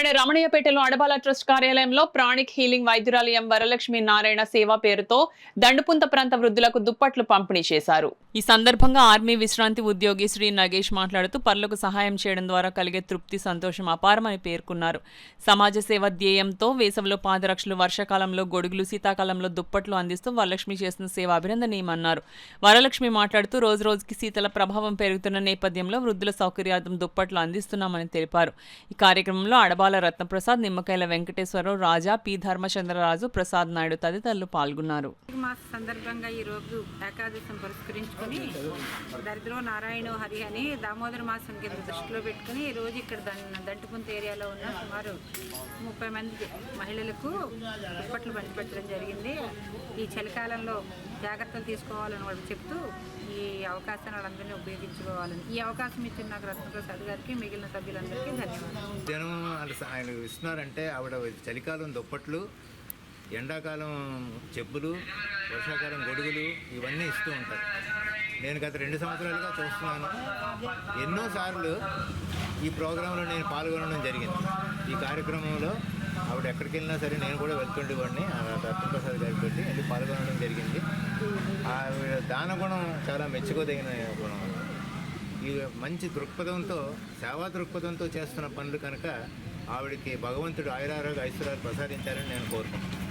Narayana రమణయ్యపేటలో Adabala trust కార్యాలయంలో pranic healing వైద్యురాలయం Varalakshmi Narayana సేవా పేరుతో దండుపుంత ప్రాంత వృద్ధులకు దుప్పట్లు పంపిణీ చేశారు. ఈ సందర్భంగా ఆర్మీ విశ్రాంతి ఉద్యోగి శ్రీ నగేష్ మాట్లాడుతూ పరులకు సహాయం చేయడం ద్వారా కలిగే తృప్తి సంతోషం అపారమని పేర్కొన్నారు. సమాజ సేవ ధ్యేయంతో వేసవిలో పాదరక్షలు, వర్షాకాలంలో గొడుగులు, శీతాకాలంలో దుప్పట్లు అందిస్తూ వరలక్ష్మి చేసిన సేవ అభినందనీయమన్నారు. వరలక్ష్మి మాట్లాడుతూ రోజురోజుకి శీతల ప్రభావం పెరుగుతున్న నేపథ్యంలో వృద్ధుల సౌకర్యార్థం దుప్పట్లు అందిస్తున్నామని తెలిపారు. ఈ కార్యక్రమంలో అడబాల రత్నప్రసాద్, నిమ్మకాయల వెంకటేశ్వరరావు, రాజా, పి ధర్మచంద్రరాజు, ప్రసాద్ నాయుడు తదితరులు పాల్గొన్నారు. మాస సందర్భంగా ఈ రోజు ఏకాదశం పురస్కరించుకుని దరిద్రో నారాయణ హరి అని దామోదర మాసం కింద దృష్టిలో పెట్టుకుని ఈ రోజు ఇక్కడ దంటుపుంత ఏరియాలో ఉన్న సుమారు 30 మంది మహిళలకు దుప్పట్లు పంచిపెట్టడం జరిగింది. ఈ చలికాలంలో జాగ్రత్తలు తీసుకోవాలని వాళ్ళు చెప్తూ ఈ అవకాశాన్ని వాళ్ళందరినీ ఉపయోగించుకోవాలని ఈ అవకాశం ఇచ్చిన నాకు రత్నప్రసాద్ గారికి, మిగిలిన సభ్యులందరికీ ధన్యవాదాలు. జనం ఆయన ఇస్తున్నారంటే ఆవిడ చలికాలం దుప్పట్లు, ఎండాకాలం చెప్పులు, వర్షాకాలం గొడుగులు ఇవన్నీ ఇస్తూ ఉంటారు. నేను గత 2 సంవత్సరాలుగా చూస్తున్నాను. ఎన్నోసార్లు ఈ ప్రోగ్రాంలో నేను పాల్గొనడం జరిగింది. ఈ కార్యక్రమంలో ఆవిడ ఎక్కడికి వెళ్ళినా సరే నేను కూడా వెళ్తుండేవాడిని. రత్నప్రసాద్ గారికి వెళ్ళి పాల్గొనడం జరిగింది. ఆవిడ దానగుణం చాలా మెచ్చుకోదగిన గుణం. ఈ మంచి దృక్పథంతో, సేవా దృక్పథంతో చేస్తున్న పనులు కనుక ఆవిడకి భగవంతుడు ఆయురారోగ్య ఐశ్వర్యాలు ప్రసాదించారని నేను కోరుకుంటున్నాను.